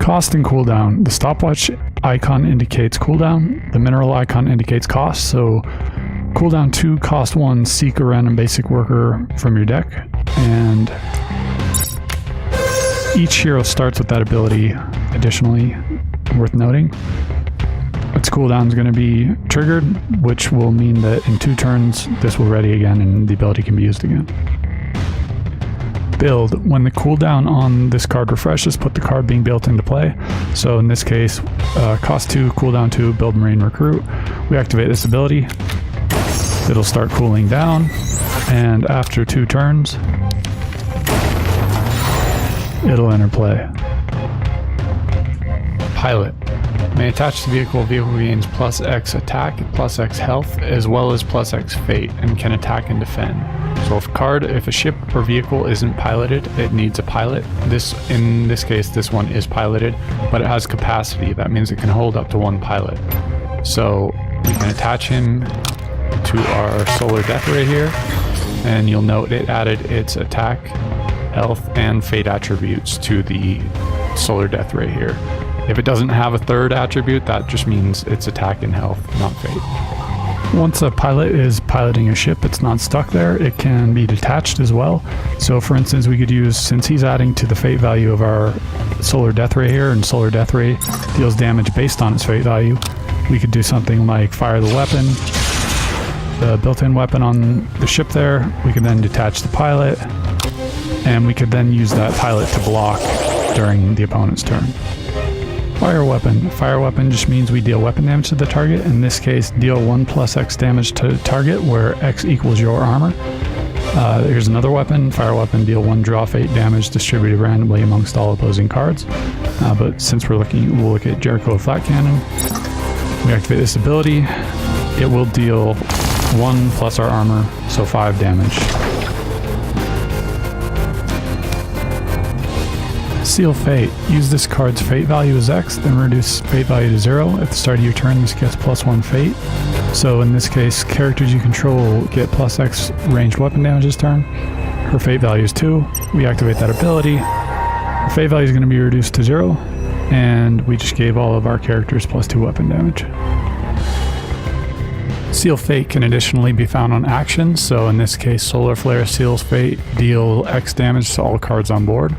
Cost and cooldown. The stopwatch icon indicates cooldown. The mineral icon indicates cost. So cooldown 2, cost 1, seek a random basic worker from your deck. And each hero starts with that ability. Additionally, worth noting, its cooldown is going to be triggered, which will mean that in 2 turns this will ready again and the ability can be used again. Build. When the cooldown on this card refreshes, put the card being built into play. So in this case, cost 2, cooldown 2, build Marine Recruit. We activate this ability. It'll start cooling down, and after 2 turns, it'll enter play. Pilot. May attach to vehicle. Vehicle gains plus X attack, plus X health, as well as plus X fate, and can attack and defend. So if a ship or vehicle isn't piloted, it needs a pilot. In this case, this one is piloted, but it has capacity. That means it can hold up to 1 pilot. So we can attach him to our Solar Death Ray here, and you'll note it added its attack, health, and fate attributes to the Solar Death Ray here. If it doesn't have a 3rd attribute, that just means it's attack and health, not fate. Once a pilot is piloting a ship, it's not stuck there. It can be detached as well. So for instance, we could use, since he's adding to the fate value of our Solar Death Ray here, and Solar Death Ray deals damage based on its fate value, we could do something like fire the weapon, the built-in weapon on the ship there. We could then detach the pilot, and we could then use that pilot to block during the opponent's turn. Fire weapon. Fire weapon just means we deal weapon damage to the target. In this case, deal 1 plus X damage to target, where X equals your armor. Here's another weapon. Fire weapon, deal 1 draw fate damage distributed randomly amongst all opposing cards. But since we'll look at Jericho Flat Cannon. We activate this ability. It will deal 1 plus our armor, so 5 damage. Seal Fate. Use this card's fate value as X, then reduce fate value to 0. At the start of your turn, this gets plus 1 fate. So in this case, characters you control get plus X ranged weapon damage this turn. Her fate value is 2. We activate that ability. Her fate value is going to be reduced to 0, and we just gave all of our characters plus 2 weapon damage. Seal Fate can additionally be found on actions, so in this case, Solar Flare seals Fate, deal X damage to all cards on board.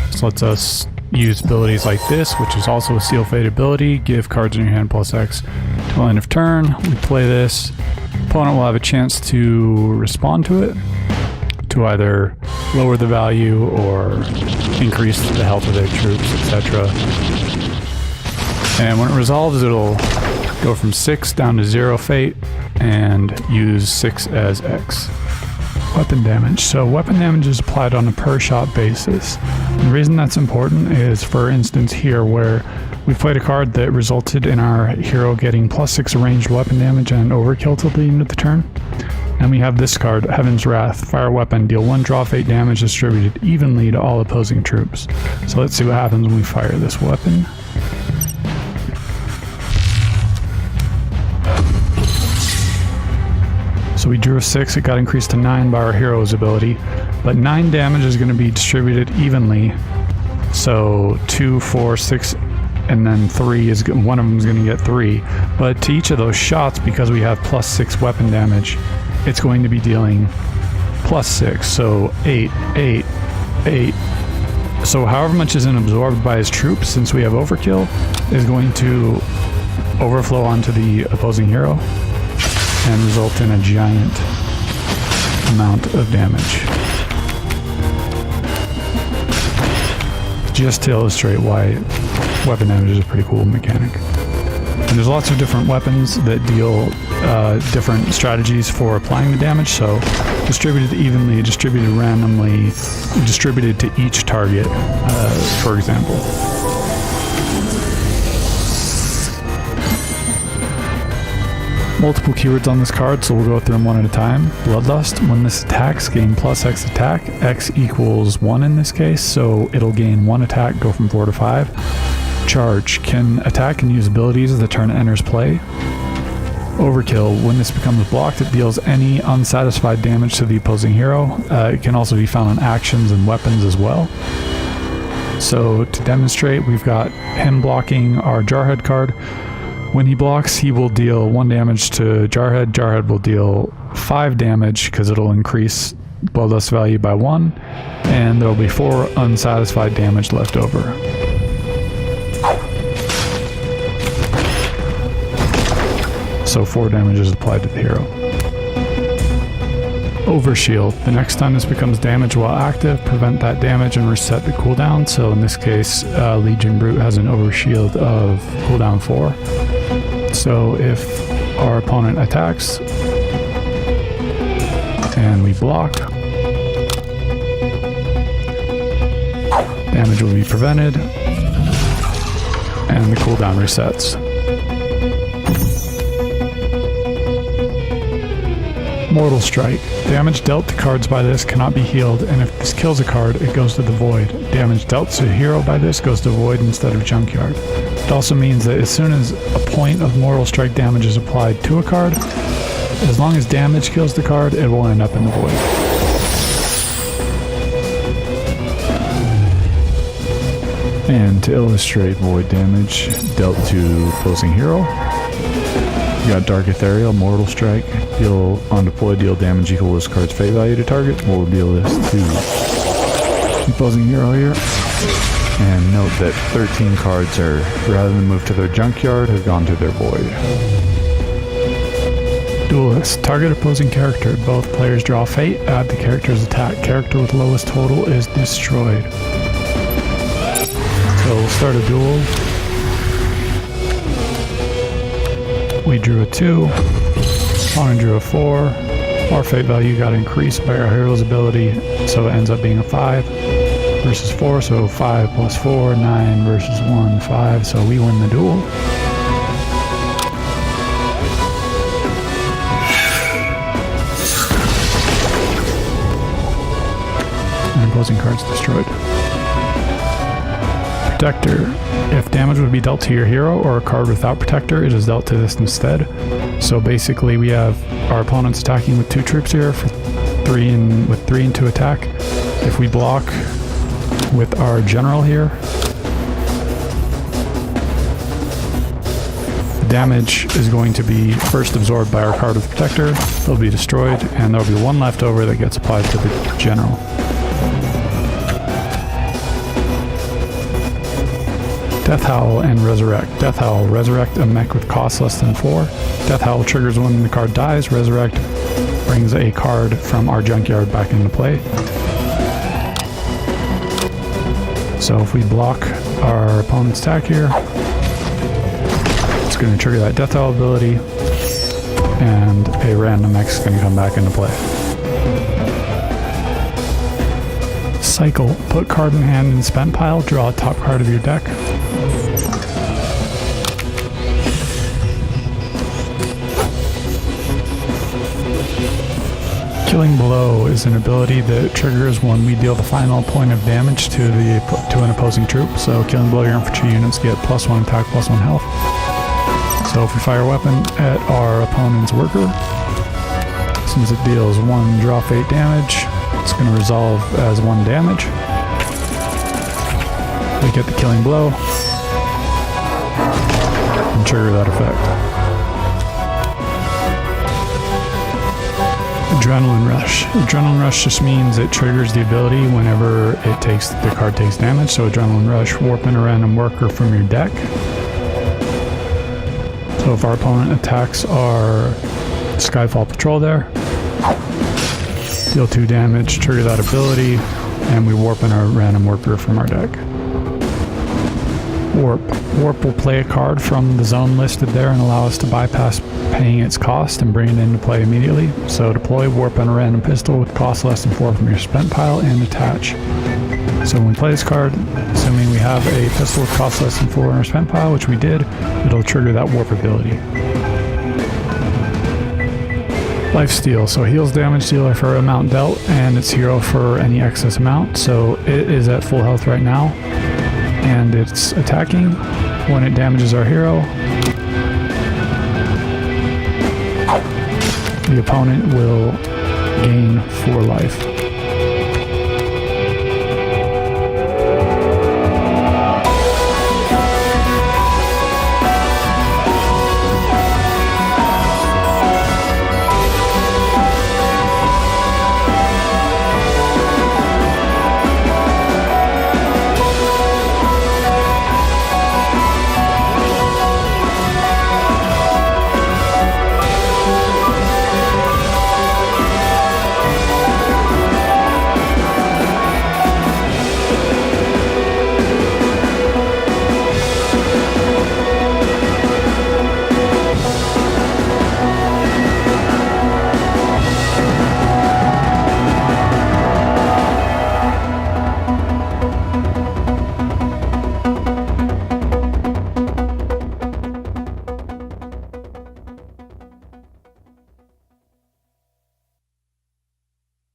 This lets us use abilities like this, which is also a Seal Fate ability. Give cards in your hand plus X till end of turn. We play this. Opponent will have a chance to respond to it, to either lower the value or increase the health of their troops, etc. And when it resolves, it'll go from 6 down to 0 fate and use 6 as X. Weapon damage. So weapon damage is applied on a per shot basis. And the reason that's important is, for instance here, where we played a card that resulted in our hero getting plus 6 ranged weapon damage and overkill till the end of the turn. And we have this card, Heaven's Wrath. Fire weapon, deal 1 draw fate damage distributed evenly to all opposing troops. So let's see what happens when we fire this weapon. So we drew a 6, it got increased to 9 by our hero's ability, but 9 damage is going to be distributed evenly. So 2, 4, 6, and then 3 is, one of them is going to get 3. But to each of those shots, because we have plus 6 weapon damage, it's going to be dealing plus 6. So 8, 8, 8. So however much isn't absorbed by his troops, since we have overkill, is going to overflow onto the opposing hero and result in a giant amount of damage. Just to illustrate why weapon damage is a pretty cool mechanic. And there's lots of different weapons that deal different strategies for applying the damage, so distributed evenly, distributed randomly, distributed to each target, for example. Multiple keywords on this card, so we'll go through them one at a time. Bloodlust. When this attacks, gain plus X attack. X equals 1 in this case, so it'll gain 1 attack, go from 4 to 5. Charge. Can attack and use abilities as the turn enters play. Overkill. When this becomes blocked, it deals any unsatisfied damage to the opposing hero. It can also be found on actions and weapons as well. So to demonstrate, we've got him blocking our Jarhead card. When he blocks, he will deal 1 damage to Jarhead. Jarhead will deal 5 damage because it'll increase bloodlust value by 1, and there will be 4 unsatisfied damage left over. So 4 damage is applied to the hero. Overshield. The next time this becomes damage while active, prevent that damage and reset the cooldown. So in this case, Legion Brute has an overshield of cooldown 4. So if our opponent attacks and we block, damage will be prevented and the cooldown resets. Mortal Strike. Damage dealt to cards by this cannot be healed, and if this kills a card, it goes to the void. Damage dealt to a hero by this goes to void instead of junkyard. It also means that as soon as a point of Mortal Strike damage is applied to a card, as long as damage kills the card, it will end up in the void. And to illustrate void damage dealt to opposing hero, we got Dark Ethereal, Mortal Strike. Deal on deploy, deal damage equal to this card's fate value to target. We'll deal this to the opposing hero here. And note that 13 cards are, rather than move to their junkyard, have gone to their void. Duelist. Target opposing character. Both players draw fate. Add the character's attack. Character with lowest total is destroyed. So we'll start a duel. We drew a 2. Opponent drew a 4. Our fate value got increased by our hero's ability, so it ends up being a 5 versus 4. So 5 plus 4, 9 versus 1, 5. So we win the duel. And opposing cards destroyed. Protector. If damage would be dealt to your hero or a card without Protector, it is dealt to this instead. So basically we have our opponents attacking with 2 troops here for 3 and 2 attack. If we block with our general here, the damage is going to be first absorbed by our card with Protector. They'll be destroyed, and there'll be 1 left over that gets applied to the general. Death Howl and Resurrect. Death Howl. Resurrect a mech with cost less than 4. Death Howl triggers when the card dies. Resurrect brings a card from our junkyard back into play. So if we block our opponent's attack here, it's going to trigger that Death Howl ability, and a random mech is going to come back into play. Cycle. Put card in hand in the spent pile. Draw a top card of your deck. Killing Blow is an ability that triggers when we deal the final point of damage to an opposing troop. So Killing Blow, your infantry units get +1 attack, +1 health. So if we fire a weapon at our opponent's worker, since it deals 1 draw fate damage, it's going to resolve as 1 damage. We get the Killing Blow and trigger that effect. Adrenaline Rush. Adrenaline Rush just means it triggers the ability whenever the card takes damage. So Adrenaline Rush, warp in a random worker from your deck. So if our opponent attacks our Skyfall Patrol there, deal 2 damage, trigger that ability, and we warp in our random worker from our deck. Warp. Warp will play a card from the zone listed there and allow us to bypass paying its cost and bring it into play immediately. So deploy warp on a random pistol with cost less than 4 from your spent pile and attach. So when we play this card, assuming we have a pistol with cost less than 4 in our spent pile, which we did, it'll trigger that warp ability. Lifesteal. So heals damage dealer for amount dealt and its hero for any excess amount. So it is at full health right now, and it's attacking. When it damages our hero, the opponent will gain 4 life.